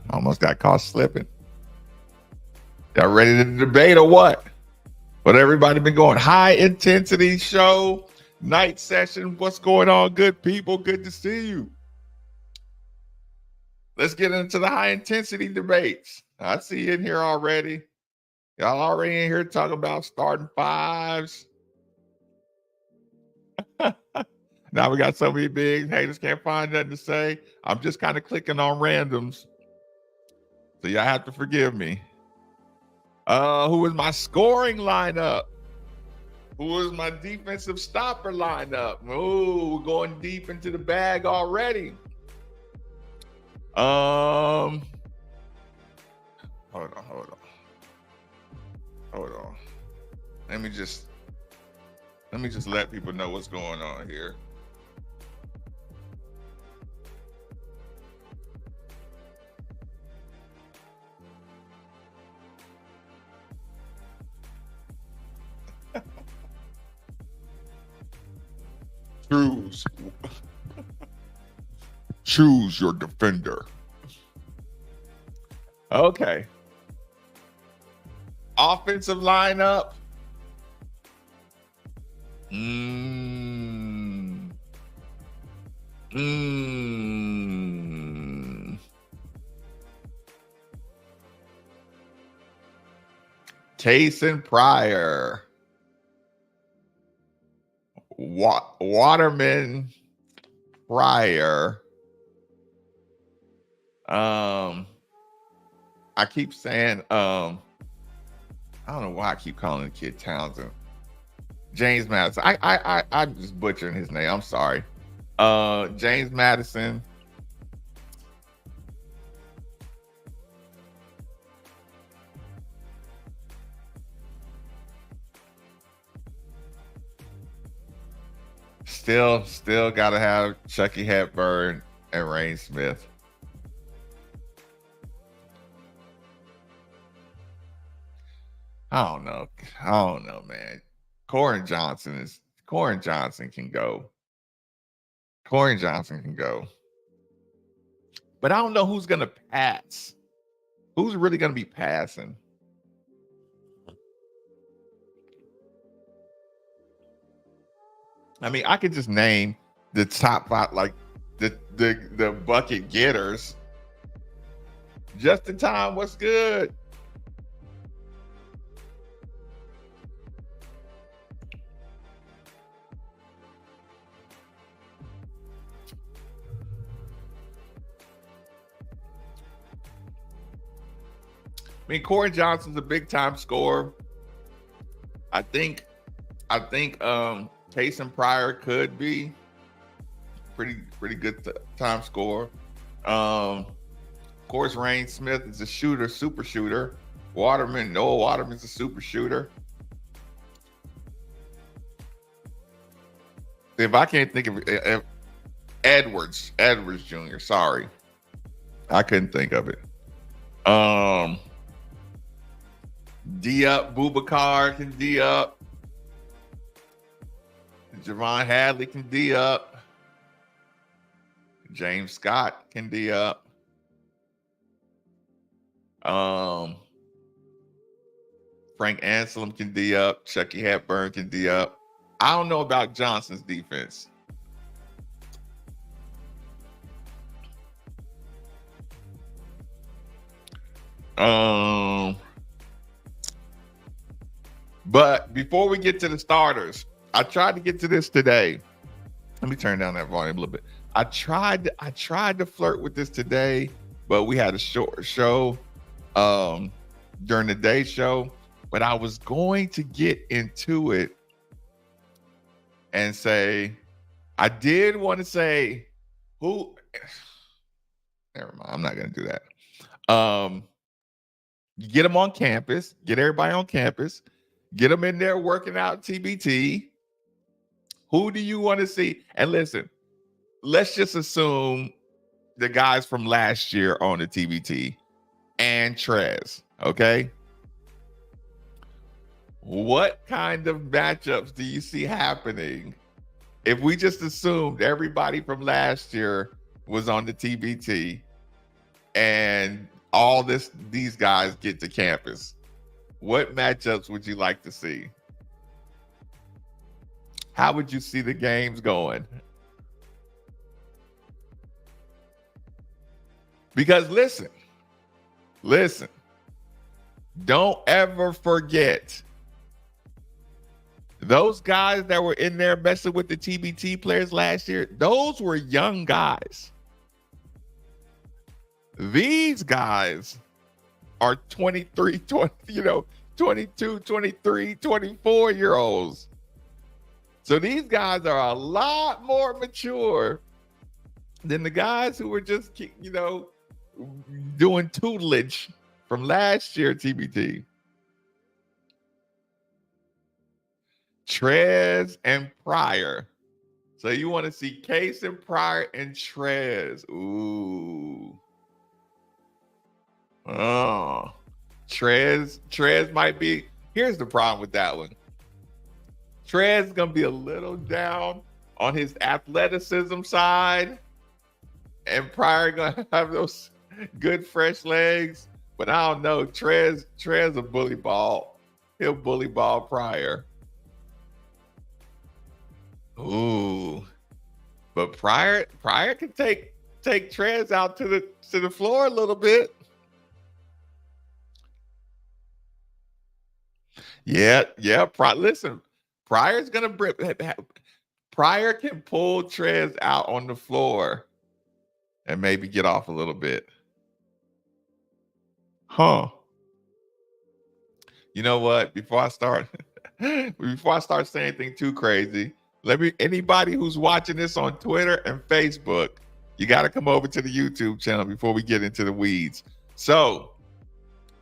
Almost got caught slipping. Y'all ready to debate or what? What everybody been going? High intensity show, night session. What's going on, good people? Good to see you. Let's get into the high intensity debates. I see you in here already. Y'all already in here talking about starting fives. Now we got so many big haters can't find nothing to say. I'm just kind of clicking on randoms. So y'all have to forgive me. Who is my scoring lineup? Who is my defensive stopper lineup? Oh, we're going deep into the bag already. Hold on. Let me just let people know what's going on here. Choose your defender. Okay. Offensive lineup. Taysom Pryor. Waterman Pryor. I keep saying, I don't know why I keep calling the kid Townsend. James Madison. I'm just butchering his name. I'm sorry. James Madison. Still gotta have Chucky Hepburn and Rain Smith. I don't know, man. Corin Johnson can go. Corin Johnson can go. But I don't know who's gonna pass. Who's really gonna be passing? I mean, I could just name the top five, like the bucket getters. Justin Time, what's good? I mean, Corey Johnson's a big time scorer. I think Taysom Pryor could be pretty good time scorer. Of course, Rain Smith is a shooter, super shooter. Noah Waterman's a super shooter. If I can't think of Edwards Jr., sorry. I couldn't think of it. D-Up, Boubacar can D-Up. Javon Hadley can D-Up. James Scott can D-Up. Frank Anselm can D-Up. Chucky Hepburn can D-Up. I don't know about Johnson's defense. But before we get to the starters, I tried to get to this today. Let me turn down that volume a little bit. I tried to flirt with this today, but we had a short show during the day show. But I was going to get into it and say, I did want to say who. Never mind. I'm not going to do that. Get them on campus. Get everybody on campus. Get them in there working out TBT. Who do you want to see? And listen, let's just assume the guys from last year on the TBT and Trez, okay? What kind of matchups do you see happening if we just assumed everybody from last year was on the TBT and all these guys get to campus? What matchups would you like to see? How would you see the games going? Because listen, don't ever forget those guys that were in there messing with the TBT players last year, those were young guys. These guys are 22, 23, 24-year-olds. So these guys are a lot more mature than the guys who were just, doing tutelage from last year, TBT. Trez and Pryor. So you want to see Case and Pryor and Trez. Ooh. Oh. Trez might be. Here's the problem with that one. Trez is gonna be a little down on his athleticism side, and Pryor gonna have those good fresh legs. But I don't know. Trez a bully ball. He'll bully ball Pryor. Ooh. But Pryor can take Trez out to the floor a little bit. Yeah. Listen, Pryor can pull Trez out on the floor and maybe get off a little bit. Huh. You know what? Before I start saying anything too crazy, anybody who's watching this on Twitter and Facebook, you got to come over to the YouTube channel before we get into the weeds. So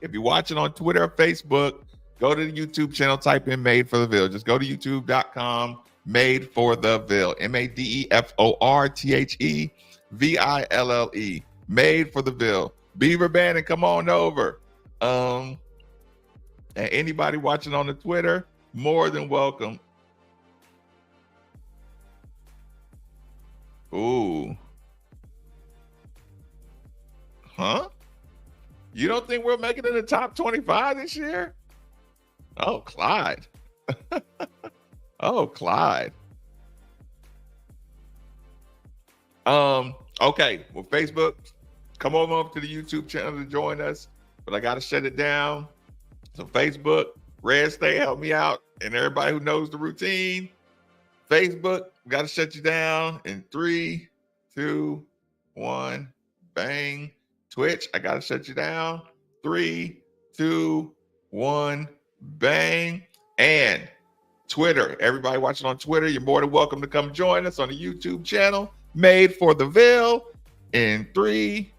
if you're watching on Twitter or Facebook, go to the YouTube channel, type in Made for the Ville. Just go to youtube.com, Made for the Ville, MADEFORTHEVILLE, Made for the Ville. Beaver Band, and come on over. And anybody watching on the Twitter, more than welcome. Ooh. Huh? You don't think we'll make it in the top 25 this year? Oh, Clyde. Oh, Clyde. Okay. Well, Facebook, come over to the YouTube channel to join us, but I got to shut it down. So Facebook, Red State, help me out. And everybody who knows the routine, Facebook, got to shut you down in 3, 2, 1, bang. Twitch, I got to shut you down. 3, 2, 1, bang. And Twitter, everybody watching on Twitter, you're more than welcome to come join us on the YouTube channel, Made for the Ville, in 3,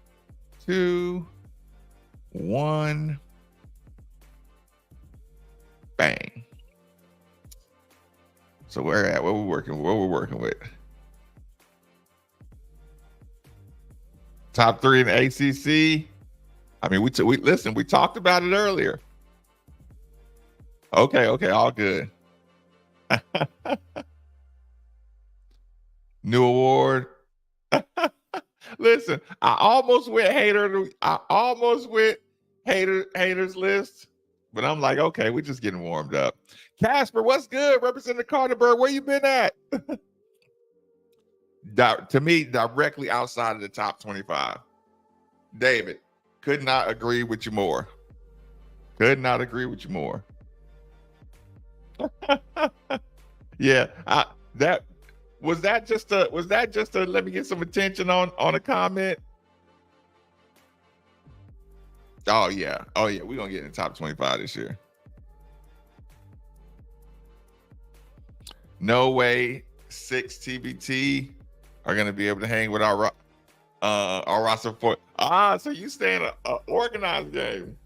2, 1, bang. So where at? What we're working with? Top 3 in the ACC. I mean, we talked about it earlier. Okay, all good. New award. Listen, I almost went haters list, but I'm like, okay, we're just getting warmed up. Casper, what's good? Representing Carterburg, where you been at? To me, directly outside of the top 25. David, could not agree with you more. Yeah, was that just a let me get some attention on a comment? Oh yeah, we're gonna get in the top 25 this year. No way 6 TBT are gonna be able to hang with our roster for so you stay in a organized game.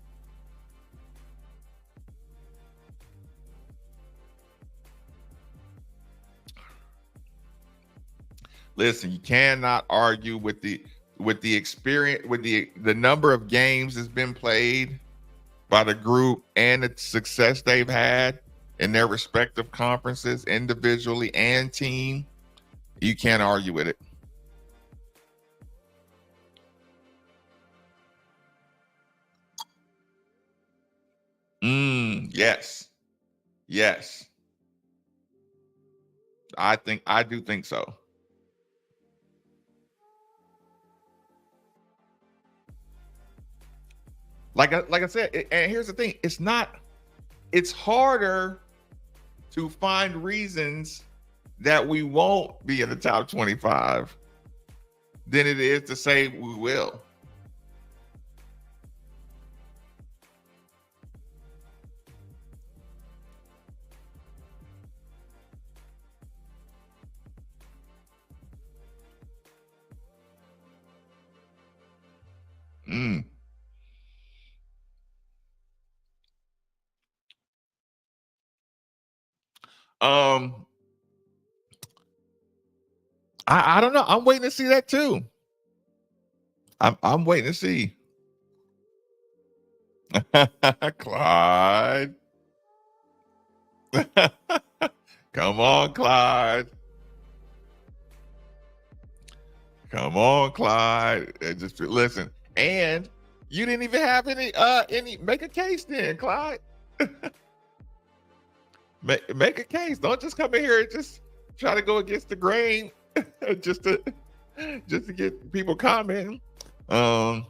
Listen, you cannot argue with the experience, with the number of games that's been played by the group and the success they've had in their respective conferences, individually and team. You can't argue with it. Yes. I do think so. Like I said, and here's the thing: it's harder to find reasons that we won't be in the top 25 than it is to say we will. Um, I don't know. I'm waiting to see that too. I'm waiting to see. Clyde. Come on, Clyde. Come on, Clyde. Just listen. And you didn't even have any make a case then, Clyde. Make a case. Don't just come in here and just try to go against the grain just to get people commenting. I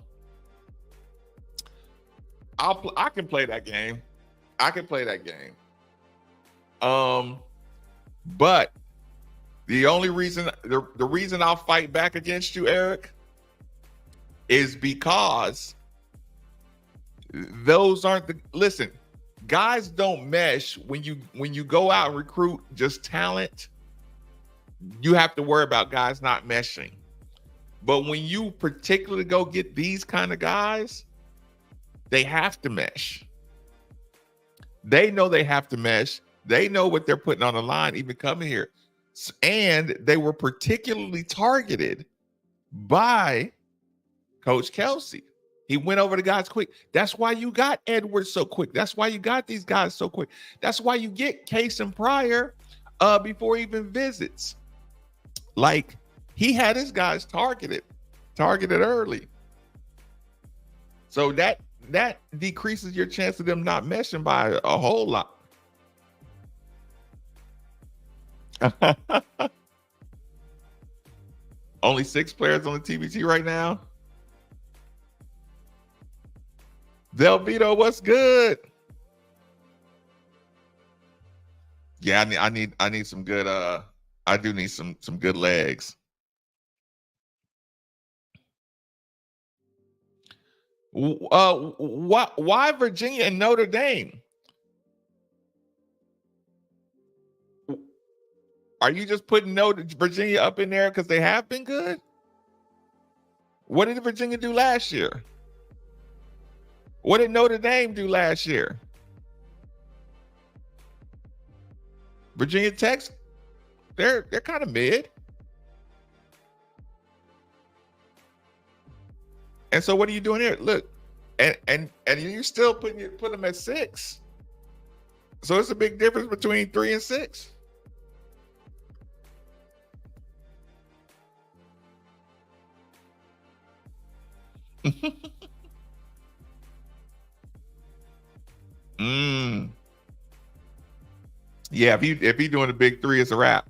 can play that game. I can play that game. But the only reason the reason I'll fight back against you, Eric, is because those aren't the listen, guys don't mesh when you go out and recruit just talent. You have to worry about guys not meshing. But when you particularly go get these kind of guys, they have to mesh. They know they have to mesh. They know what they're putting on the line, even coming here. And they were particularly targeted by Coach Kelsey. He went over the guys quick. That's why you got Edwards so quick. That's why you got these guys so quick. That's why you get Case and Pryor before he even visits. Like, he had his guys targeted early. So that decreases your chance of them not meshing by a whole lot. Only 6 players on the TBT right now. Del Vito, what's good? Yeah, I need some good I do need some good legs. Why Virginia and Notre Dame? Are you just putting Virginia up in there because they have been good? What did Virginia do last year? What did Notre Dame do last year? Virginia Tech's they're kind of mid. And so what are you doing here? Look, and you still put them at 6. So it's a big difference between 3 and 6. Yeah, if he doing the big 3, it's a wrap.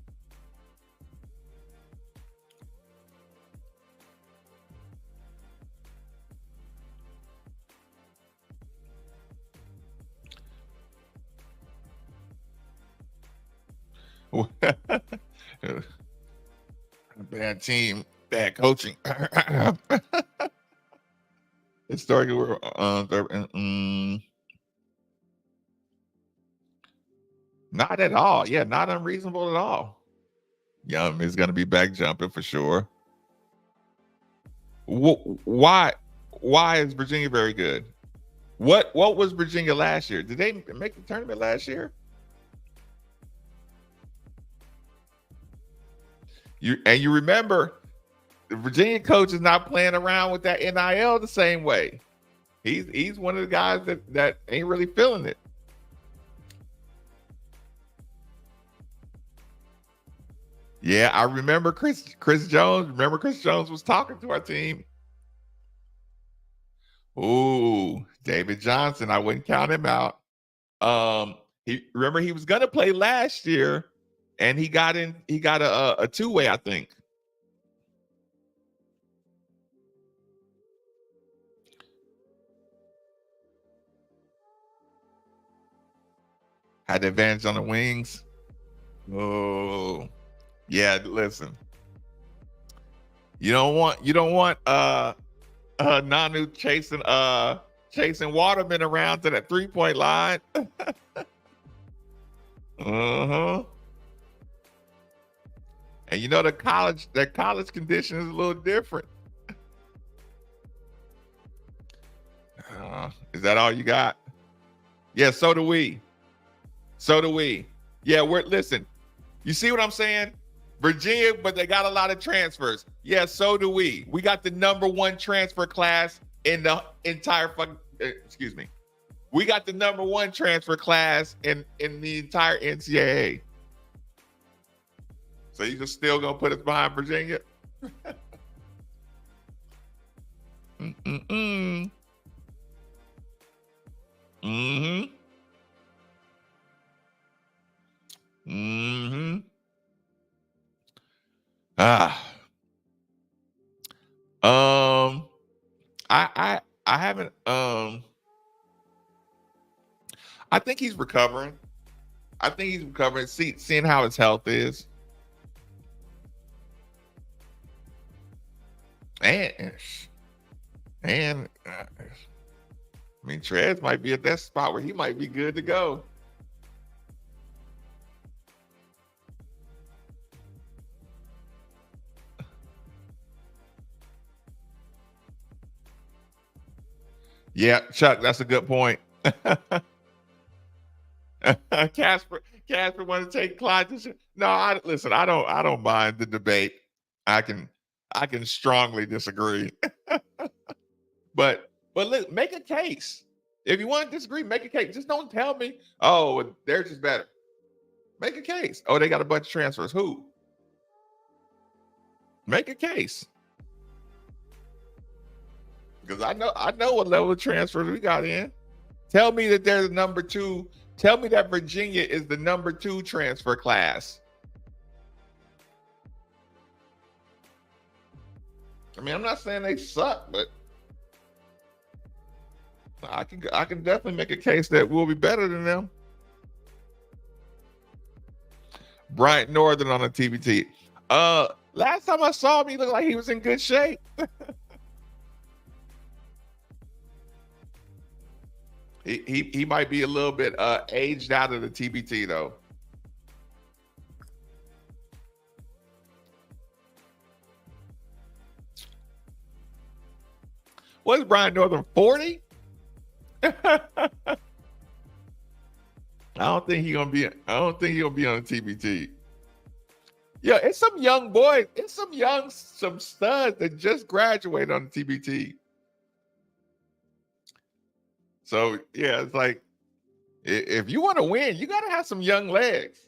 Bad team, bad coaching. Historically, we're not at all. Yeah, not unreasonable at all. Yum is going to be back jumping for sure. Why is Virginia very good? What was Virginia last year? Did they make the tournament last year? You remember the Virginia coach is not playing around with that NIL the same way. He's one of the guys that ain't really feeling it. Yeah, I remember Chris Jones. Remember Chris Jones was talking to our team. Ooh, David Johnson. I wouldn't count him out. He was gonna play last year, and he got a 2-way, I think. Had the advantage on the wings. Oh, yeah. Listen, you don't want Nanu chasing Waterman around to that 3-point line. And you know that college condition is a little different. Is that all you got? Yeah, so do we. Yeah, listen. You see what I'm saying? Virginia, but they got a lot of transfers. Yeah, so do we. We got the #1 transfer class in the entire fucking. Excuse me. We got the #1 transfer class in the entire NCAA. So you just still gonna put us behind Virginia? Mm-mm-mm. Mm-hmm. Mm-hmm. Ah. Um. I haven't. I think he's recovering. I think he's recovering. Seeing how his health is, and I mean, Trez might be at that spot where he might be good to go. Yeah, Chuck, that's a good point. Casper want to take Clyde. No, listen. I don't mind the debate. I can strongly disagree. But make a case. If you want to disagree, make a case. Just don't tell me, oh, they're just better. Make a case. Oh, they got a bunch of transfers. Who? Make a case. Because I know what level of transfers we got in. Tell me that they're the #2. Tell me that Virginia is the #2 transfer class. I mean, I'm not saying they suck, but I can definitely make a case that we'll be better than them. Bryant Northern on the TBT. Last time I saw him, he looked like he was in good shape. he might be a little bit aged out of the TBT though. What is Bryant Northern, 40? I don't think he's gonna be on the TBT. Yeah, it's some young boys, it's some studs that just graduated on the TBT. So yeah, it's like if you want to win, you gotta have some young legs.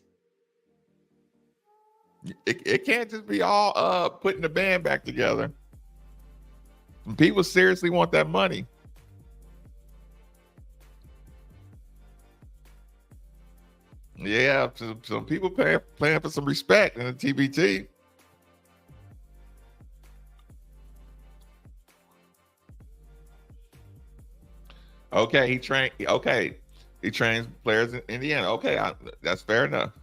It can't just be all putting the band back together. People seriously want that money. Yeah, some people playing for some respect in the TBT. Okay, he trained. Okay, he trains players in Indiana. Okay, that's fair enough.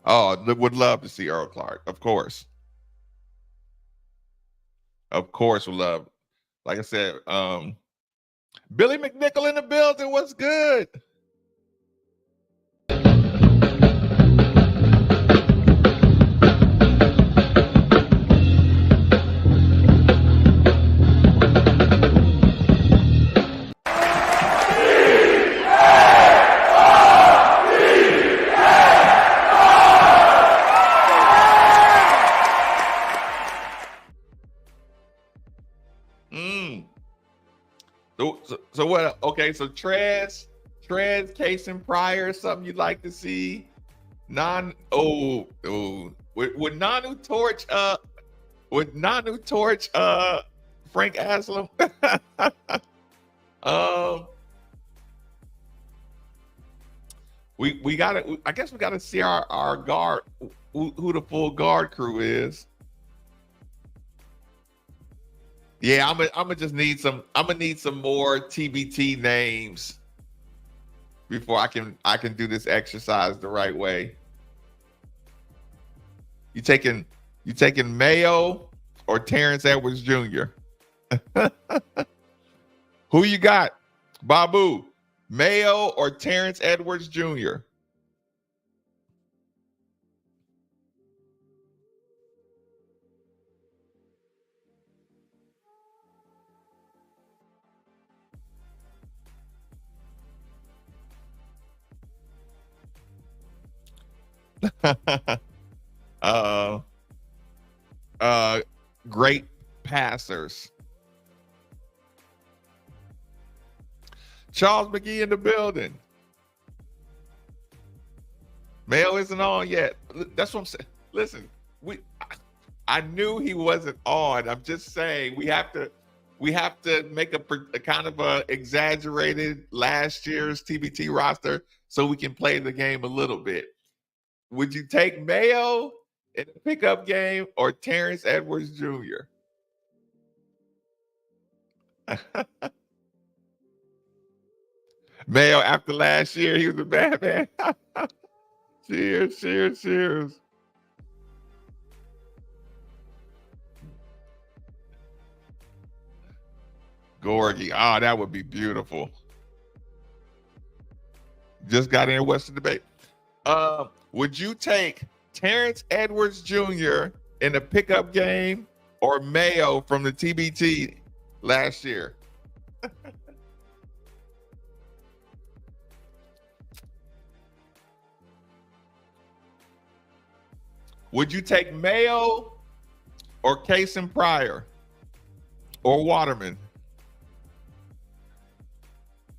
Oh, would love to see Earl Clark. Of course, would love. Like I said, Billy McNichol in the building. What's good? So what? Okay, so Trez, Case and Pryor, something you'd like to see? Would Nanu torch Frank Aslam? We gotta, I guess we gotta see our guard, who the full guard crew is. Yeah, I'm gonna just need some. I'm gonna need some more TBT names before I can do this exercise the right way. You taking Mayo or Terrence Edwards Jr.? Who you got, Babu? Mayo or Terrence Edwards Jr.? uh, uh, great passers. Charles McGee in the building. Mayo isn't on yet. That's what I'm saying. Listen, I knew he wasn't on. I'm just saying we have to make a kind of a exaggerated last year's TBT roster so we can play the game a little bit. Would you take Mayo in a pickup game or Terrence Edwards Jr.? Mayo after last year, he was a bad man. Cheers, cheers, cheers. Gorgie. Oh, that would be beautiful. Just got in Western debate. Would you take Terrence Edwards Jr. in a pickup game or Mayo from the TBT last year? Would you take Mayo or Cason Pryor or Waterman?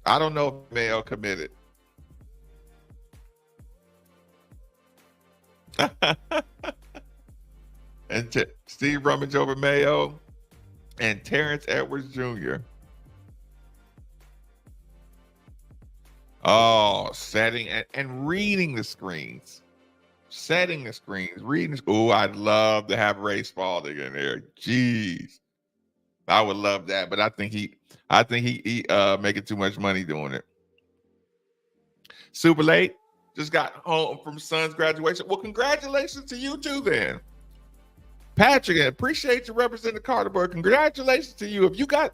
I don't know if Mayo committed. And Steve Rummage over Mayo and Terrence Edwards Jr. Oh, setting and reading the screens. Setting the screens, reading. Oh, I'd love to have Ray Spalding in there. Jeez. I would love that, but I think he making too much money doing it. Super late. Just got home from son's graduation. Well, congratulations to you too, then. Patrick, I appreciate you representing Carterburg. Congratulations to you. If you got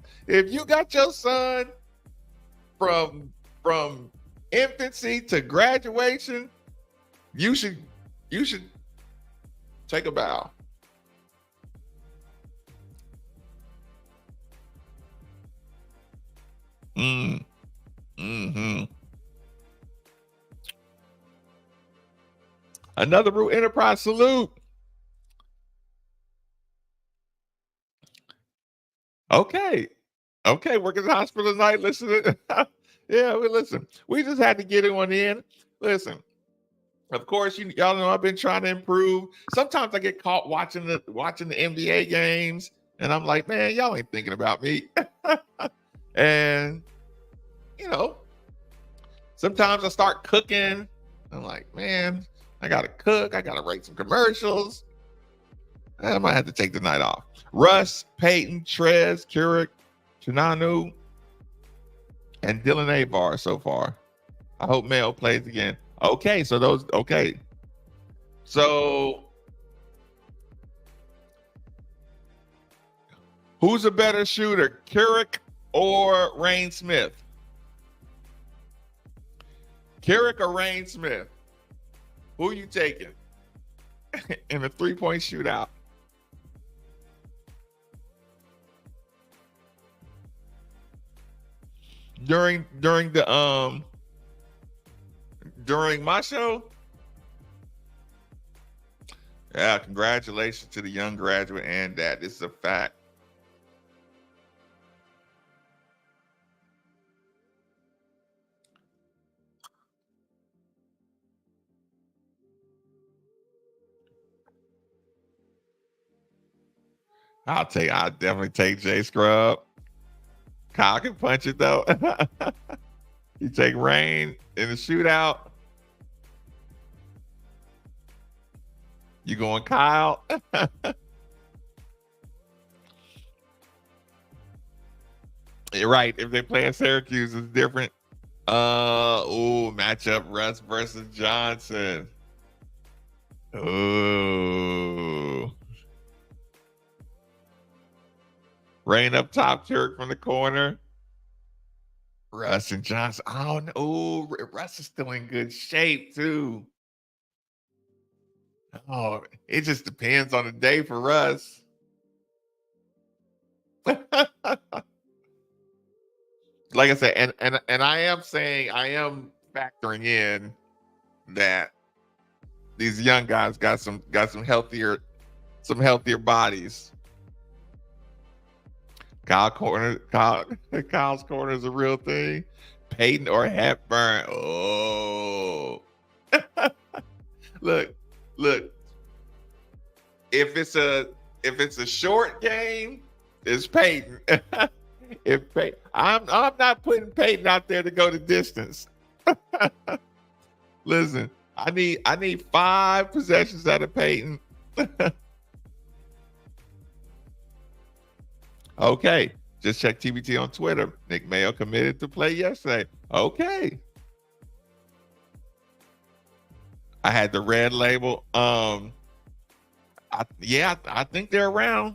your son from infancy to graduation, you should take a bow. Mm-hmm. Another Root Enterprise salute. Okay. Working at the hospital tonight. Listen. Yeah, listen. We just had to get it on in. Listen. Of course, y'all know I've been trying to improve. Sometimes I get caught watching the NBA games, and I'm like, man, y'all ain't thinking about me. And sometimes I start cooking. I'm like, man, I gotta cook. I gotta write some commercials. I might have to take the night off. Russ, Peyton, Trez, Keurig, Chinanu, and Dylan Abar so far. I hope Mayo plays again. Okay, so those. Okay, so who's a better shooter, Keurig or Rain Smith? Keurig or Rain Smith? Who are you taking in a 3-point shootout? During my show? Yeah, congratulations to the young graduate and that. This is a fact. I'll definitely take Jay Scrub. Kyle can punch it though. You take Rain in the shootout. You going Kyle? You're right. If they play in Syracuse, it's different. Matchup Russ versus Johnson. Ooh. Rain up top, Turk from the corner. Russ and Johnson. Oh no, Russ is still in good shape too. Oh, it just depends on the day for Russ. Like I said, and I am saying I am factoring in that these young guys got some healthier bodies. Kyle's corner is a real thing. Peyton or Hepburn. Oh, look. If it's a short game, it's Peyton. I'm not putting Peyton out there to go the distance. Listen, I need 5 possessions out of Peyton. Okay, just check TBT on Twitter. Nick Mayo committed to play yesterday. Okay. I had the red label. I think they're around.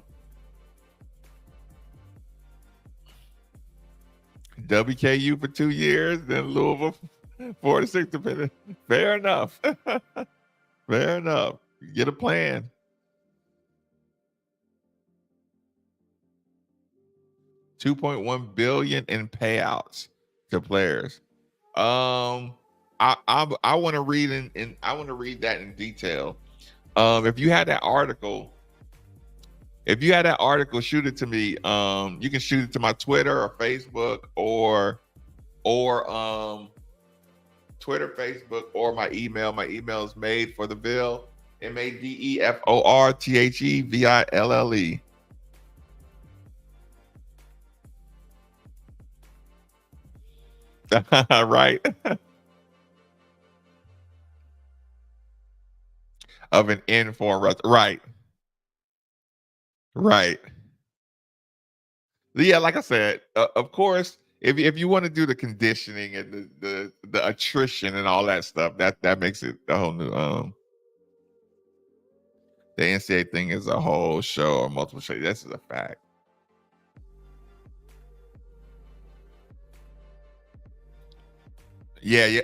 WKU for 2 years, then Louisville 4 to 6 depending. Fair enough. Fair enough. Get a plan. $2.1 billion in payouts to players. I want to read that in detail. If you had that article, shoot it to me. You can shoot it to my Twitter or Facebook or Twitter, Facebook, or my email. My email is madefortheville, MADEFORTHEVILLE. Right. Of an informed, right. Yeah, like I said, of course, if you want to do the conditioning and the attrition and all that stuff, that makes it a whole new the NCAA thing is a whole show or multiple shows. This is a fact. Yeah.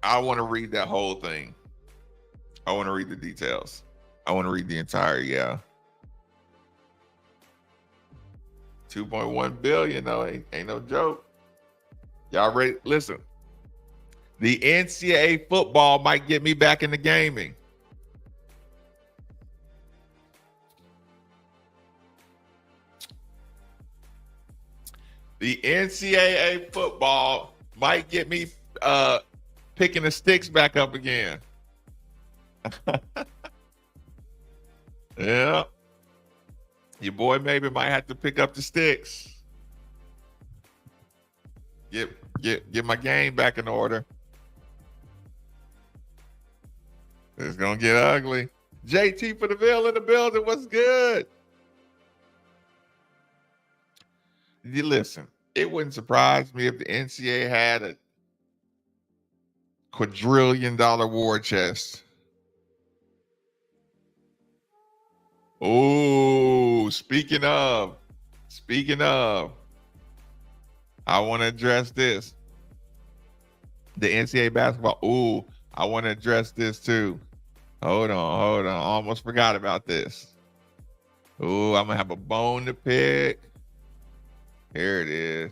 I want to read that whole thing. I want to read the details. I want to read the entire, 2.1 billion though, ain't no joke. Y'all ready? Listen, the NCAA football might get me back into gaming. The NCAA football might get me picking the sticks back up again. Yeah. Your boy maybe might have to pick up the sticks. Get my game back in order. It's gonna get ugly. JT for the Ville in the building. What's good? You listen, it wouldn't surprise me if the NCAA had a quadrillion-dollar war chest. Oh, speaking of, I want to address this. The NCAA basketball. Ooh, I want to address this too. Hold on. Almost forgot about this. Ooh, I'm gonna have a bone to pick. Here it is.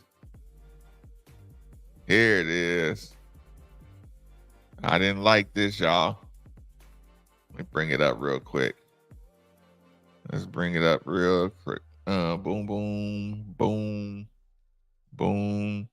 I didn't like this, y'all. Let me bring it up real quick. Let's bring it up real quick. Boom, boom, boom, boom.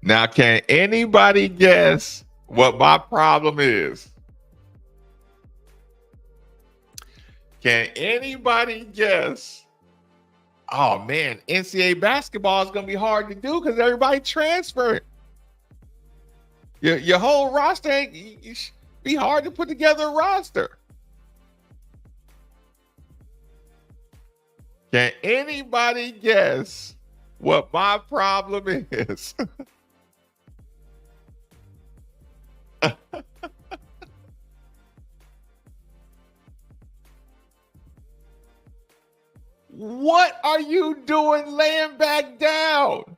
Now, can anybody guess what my problem is? Can anybody guess? Oh man, NCAA basketball is going to be hard to do because everybody transferring. Your whole roster ain't be hard to put together a roster. Can anybody guess what my problem is? What are you doing laying back down?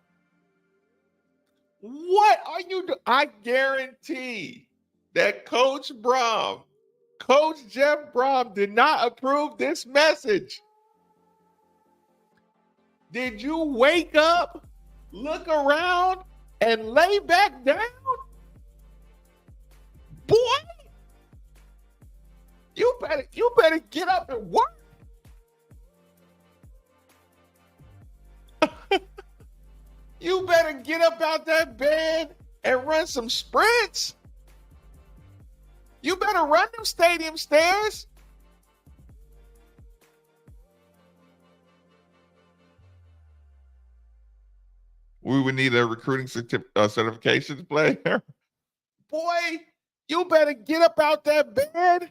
What are you doing? I guarantee that Coach Jeff Brom did not approve this message. Did you wake up, look around, and lay back down? Boy, you better get up and work. You better get up out that bed and run some sprints. You better run them stadium stairs. We would need a recruiting certification player. Boy, you better get up out that bed.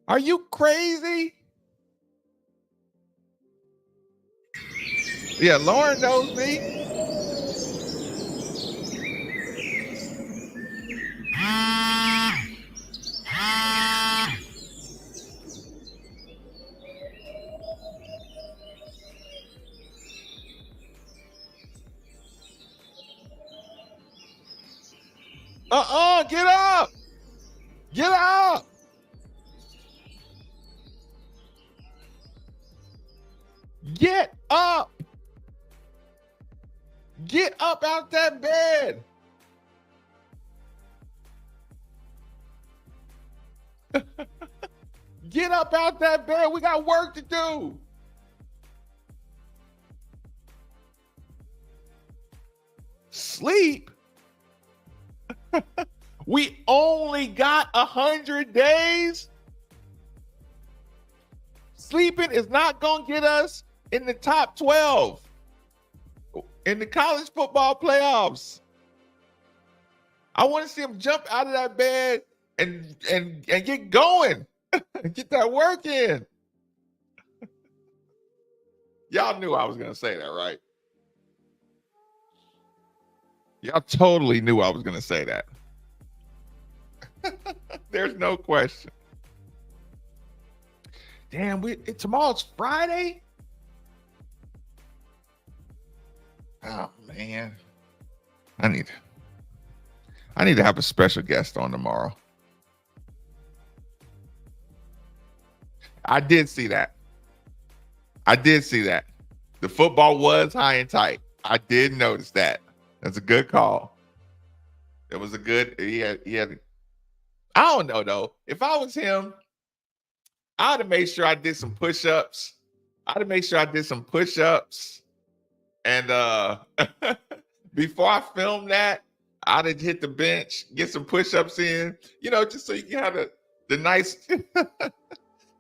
Are you crazy? Yeah, Lauren knows me. Get up. Get up. Get up. Get up out that bed. Get up out that bed. We got work to do. Sleep. We only got 100 days. Sleeping is not going to get us in the top 12 in the college football playoffs. I want to see him jump out of that bed and get going. Get that work in. Y'all knew I was going to say that, right? Y'all totally knew I was going to say that. There's no question. Damn, tomorrow's Friday? Oh man. I need to have a special guest on tomorrow. I did see that. The football was high and tight. I did notice that. That's a good call. It was a good, he had I don't know though. If I was him, I'd have made sure I did some push-ups. And before I filmed that, I'd have hit the bench, get some push-ups in, just so you can have the nice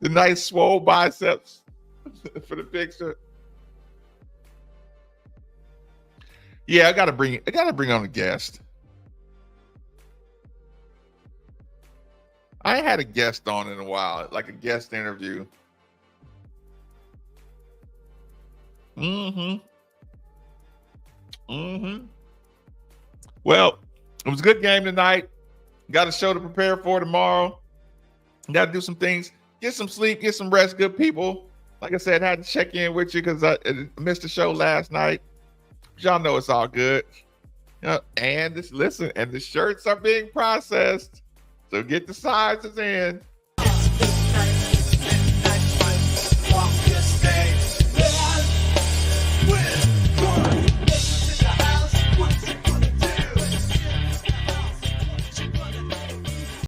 the nice swole biceps for the picture. Yeah, I gotta bring on a guest. I ain't had a guest on in a while, like a guest interview. Well, it was a good game tonight. Got a show to prepare for tomorrow. Got to do some things, get some sleep, get some rest, good people. Like I said, had to check in with you because I missed the show last night. Y'all know it's all good. And the shirts are being processed. So get the sizes in.